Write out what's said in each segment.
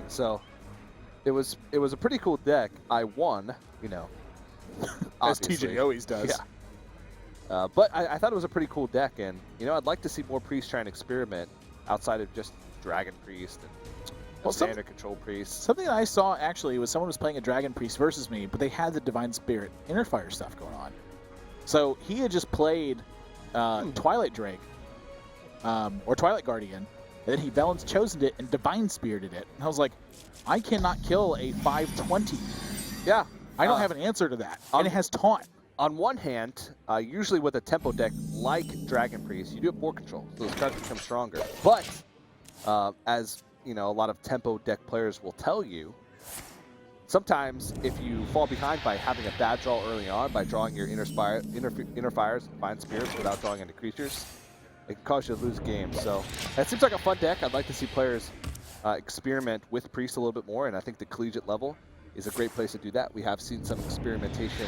So it was a pretty cool deck. I won, you know, As obviously. TJ always does. Yeah. But I thought it was a pretty cool deck, and you know, I'd like to see more priests try and experiment outside of just Dragon Priest and standard control priest. Something that I saw actually was someone was playing a Dragon Priest versus me, but they had the Divine Spirit Inner Fire stuff going on. So he had just played Twilight Drake or Twilight Guardian, and then he Velen's Chosen it and Divine Spirited it. And I was like, I cannot kill a 5/20. Yeah. I don't have an answer to that. And it has taunt. On one hand, usually with a tempo deck like Dragon Priest, you do have board control, so those cards become stronger. But as you know, a lot of tempo deck players will tell you, sometimes if you fall behind by having a bad draw early on, by drawing your inner fires and Divine Spirits without drawing any creatures, it can cause you to lose games. So that seems like a fun deck. I'd like to see players experiment with Priest a little bit more, and I think the collegiate level is a great place to do that. We have seen some experimentation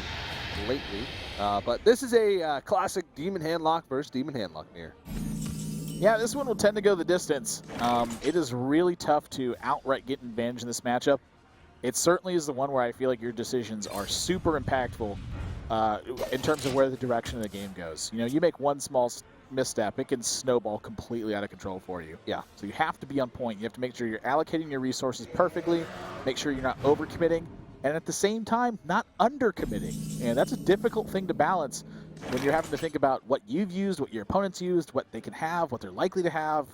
lately, but this is a classic Demon Handlock versus Demon Handlock mirror. Yeah, this one will tend to go the distance. It is really tough to outright get an advantage in this matchup. It certainly is the one where I feel like your decisions are super impactful in terms of where the direction of the game goes. You know, you make one small misstep, it can snowball completely out of control for you. Yeah. So you have to be on point. You have to make sure you're allocating your resources perfectly, make sure you're not overcommitting, and at the same time, not undercommitting. And that's a difficult thing to balance when you're having to think about what you've used, what your opponents used, what they can have, what they're likely to have.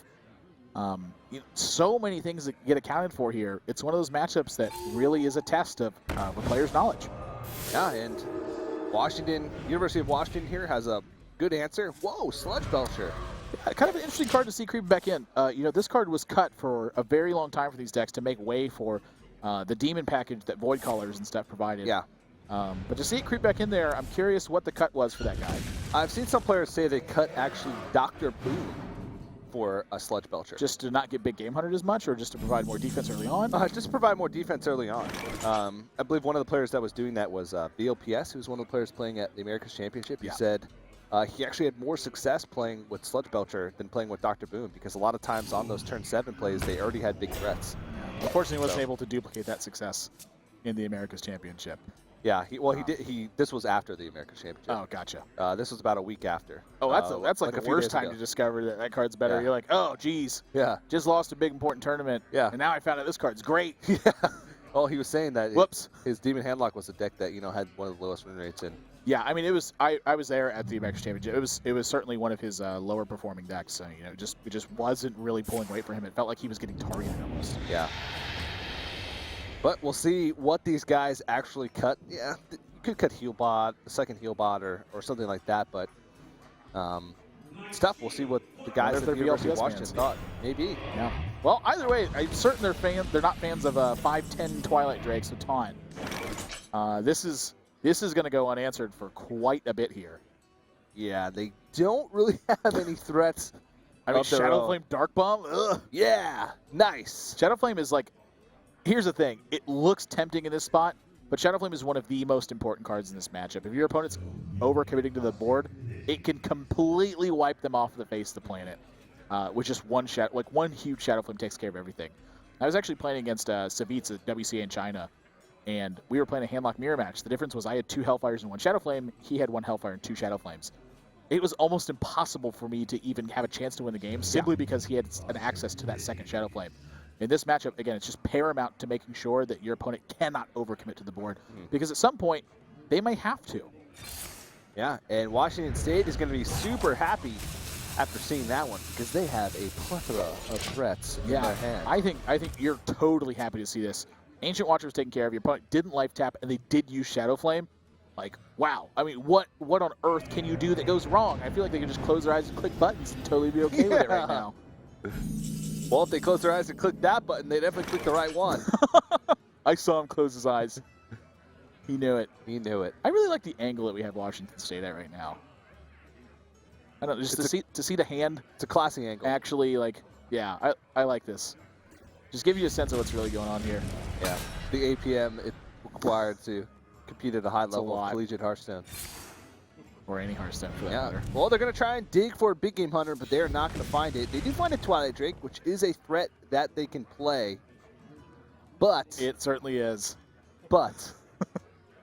You know, so many things that get accounted for here. It's one of those matchups that really is a test of a player's knowledge. Yeah, and University of Washington here has a good answer. Whoa, Sludge Belcher. Yeah, kind of an interesting card to see creep back in. You know, this card was cut for a very long time for these decks to make way for the Demon package that Void Callers and stuff provided. Yeah. But to see it creep back in there, I'm curious what the cut was for that guy. I've seen some players say they cut actually Dr. Boom for a Sludge Belcher. Just to not get big game hunted as much, or just to provide more defense early on? Just to provide more defense early on. I believe one of the players that was doing that was BLPS, who's one of the players playing at the Americas Championship. He said he actually had more success playing with Sludge Belcher than playing with Dr. Boom, because a lot of times on those turn 7 plays, they already had big threats. Unfortunately, wasn't able to duplicate that success in the Americas Championship. Yeah, he did. This was after the Americas Championship. Oh, gotcha. This was about a week after. Oh, that's like the worst time to discover that that card's better. Yeah. You're like, oh, geez. Yeah. Just lost a big important tournament. Yeah. And now I found out this card's great. Yeah. Well, he was saying that Whoops. His Demon Handlock was a deck that, you know, had one of the lowest win rates in. Yeah, I mean, it was. I was there at the Americas Championship. It was certainly one of his lower performing decks. So, you know, it just wasn't really pulling weight for him. It felt like he was getting targeted almost. Yeah. But we'll see what these guys actually cut. Yeah, you could cut Healbot, the second Healbot, or something like that. But it's tough. We'll see what the guys at the University of Washington thought. Maybe. Yeah. Well, either way, I'm certain they're not fans of 5/10 Twilight Drakes with taunt. This is going to go unanswered for quite a bit here. Yeah, they don't really have any threats. I mean, Shadowflame Dark Bomb. Ugh. Yeah, nice. Shadowflame is like. Here's the thing. It looks tempting in this spot, but Shadowflame is one of the most important cards in this matchup. If your opponent's over-committing to the board, it can completely wipe them off the face of the planet. With just one huge Shadowflame takes care of everything. I was actually playing against Savitz at WCA in China, and we were playing a Handlock Mirror match. The difference was I had 2 Hellfires and 1 Shadowflame. He had 1 Hellfire and 2 Shadowflames. It was almost impossible for me to even have a chance to win the game simply because he had an access to that second Shadowflame. In this matchup, again, it's just paramount to making sure that your opponent cannot overcommit to the board, because at some point, they may have to. Yeah, and Washington State is going to be super happy after seeing that one, because they have a plethora of threats in their hand. I think you're totally happy to see this. Ancient Watcher was taken care of. Your opponent didn't life tap, and they did use Shadowflame. Like, wow. I mean, what on earth can you do that goes wrong? I feel like they can just close their eyes and click buttons and totally be okay with it right now. Well, if they close their eyes and click that button, they definitely click the right one. I saw him close his eyes. He knew it. He knew it. I really like the angle that we have Washington State at right now. I don't know, just to see the hand. It's a classy angle. Actually, like, yeah, I like this. Just give you a sense of what's really going on here. Yeah, the APM it's required to compete at a high level of Collegiate Hearthstone. Or any Hearthstone for that matter. Well, they're going to try and dig for a big game hunter, but they're not going to find it. They do find a Twilight Drake, which is a threat that they can play. But It certainly is. but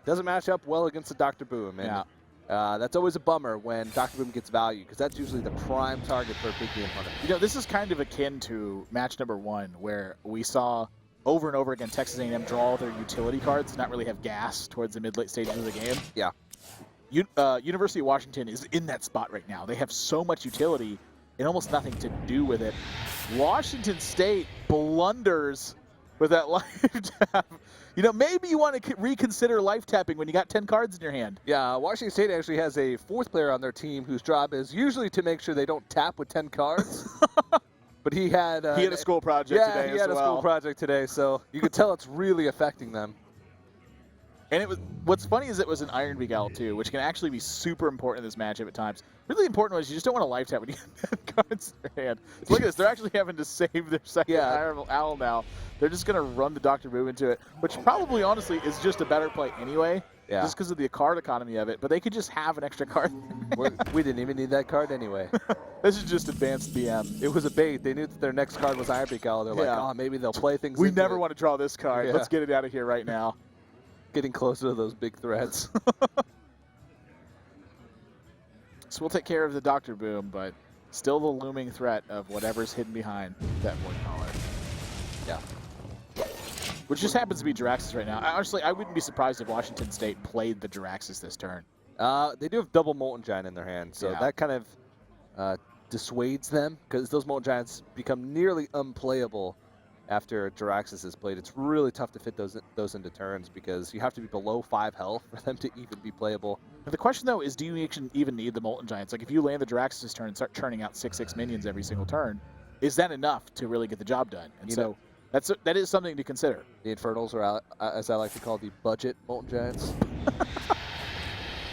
doesn't match up well against the Dr. Boom. And that's always a bummer when Dr. Boom gets value, because that's usually the prime target for a big game hunter. You know, this is kind of akin to match number 1, where we saw over and over again Texas A&M draw all their utility cards and not really have gas towards the mid-late stages of the game. Yeah. University of Washington is in that spot right now. They have so much utility and almost nothing to do with it. Washington State blunders with that life tap. You know, maybe you want to reconsider life tapping when you got 10 cards in your hand. Yeah, Washington State actually has a 4th player on their team whose job is usually to make sure they don't tap with 10 cards. But he had a school project today as well. Yeah, he had a school project today, so you could tell it's really affecting them. And what's funny is it was an Iron Beak Owl too, which can actually be super important in this matchup at times. Really important was you just don't want to life tap when you have cards in your hand. So look at this, they're actually having to save their second Iron Owl now. They're just going to run the Dr. Boom into it, which probably honestly is just a better play anyway. Yeah. Just because of the card economy of it, but they could just have an extra card. We didn't even need that card anyway. This is just advanced BM. It was a bait. They knew that their next card was Iron Beak Owl. They're like, oh, maybe they'll play things. We never want to draw this card. Yeah. Let's get it out of here right now. Getting closer to those big threats. So we'll take care of the Dr. Boom, but still the looming threat of whatever's hidden behind that board collar. Yeah. Which just happens to be Jiraxis right now. Honestly, I wouldn't be surprised if Washington State played the Jiraxis this turn. They do have double Molten Giant in their hand, so that kind of dissuades them, because those Molten Giants become nearly unplayable after Jiraxis is played. It's really tough to fit those into turns, because you have to be below 5 health for them to even be playable. But the question, though, is do you even need the Molten Giants? Like, if you land the Jiraxis this turn and start churning out 6/6 minions every single turn, is that enough to really get the job done? And so that is something to consider. The Infernals are, as I like to call, the budget Molten Giants.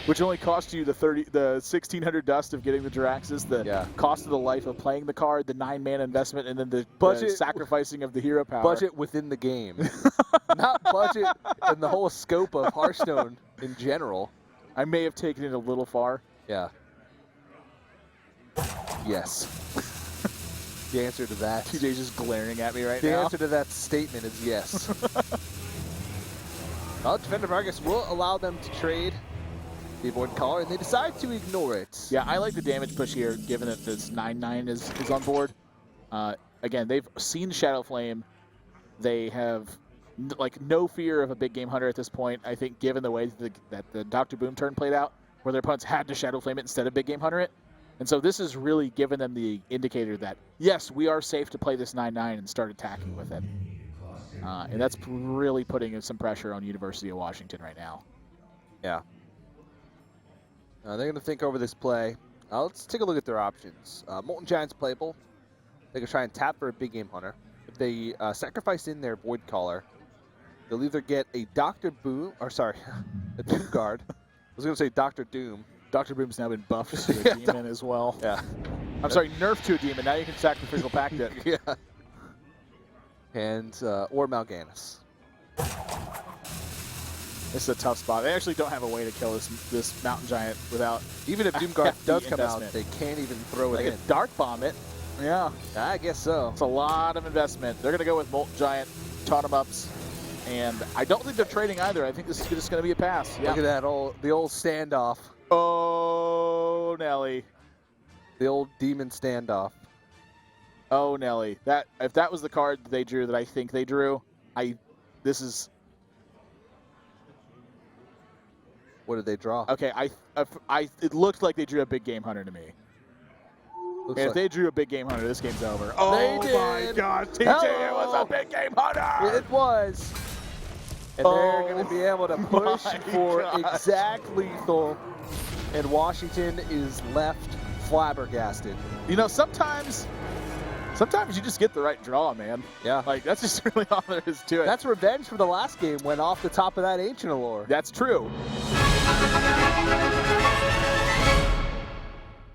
Which only cost you the 1,600 dust of getting the Jiraxis, the cost of the life of playing the card, the 9-mana investment, and then the sacrificing of the hero power. Budget within the game. Not budget in the whole scope of Hearthstone in general. I may have taken it a little far. Yeah. Yes. The answer to that. TJ's just glaring at me right now. The answer to that statement is yes. Well, Defender Vargas will allow them to trade the Void Collar, and they decide to ignore it. Yeah, I like the damage push here, given that this 9/9 is on board. Again, they've seen Shadow Flame. They have no fear of a big game hunter at this point. I think, given the way that the Dr. Boom turn played out, where their opponents had to Shadow Flame it instead of big game hunter it. And so this has really given them the indicator that, yes, we are safe to play this 9/9 and start attacking with it. And that's really putting some pressure on University of Washington right now. Yeah. They're going to think over this play. Let's take a look at their options. Molten Giant's playable. They can try and tap for a big game hunter. If they sacrifice in their Void Collar, they'll either get a Dr. Boom, or sorry, a Doom Guard. I was going to say Dr. Doom. Dr. Boom's now been buffed to a demon as well. Yeah. I'm sorry, nerfed to a demon. Now you can sacrificial pact it. Yeah. And, or Mal'Ganis. This is a tough spot. They actually don't have a way to kill this Mountain Giant without... Even if Doomguard does come out, they can't even throw it in. Dark Bomb it. Yeah. I guess so. It's a lot of investment. They're going to go with Molten Giant, taunt them ups, and I don't think they're trading either. I think this is just going to be a pass. Yeah. Look at that, the old standoff. Oh, Nelly. The old demon standoff. Oh, Nelly. If that was the card they drew that I think they drew, this is... What did they draw? Okay, it looked like they drew a big game hunter to me. And if they drew a big game hunter, this game's over. Oh my God, TJ, it was a big game hunter! It was. And they're going to be able to push for exact lethal, and Washington is left flabbergasted. You know, sometimes you just get the right draw, man. Yeah. Like, that's just really all there is to it. That's revenge for the last game when off the top of that Ancient Allure. That's true.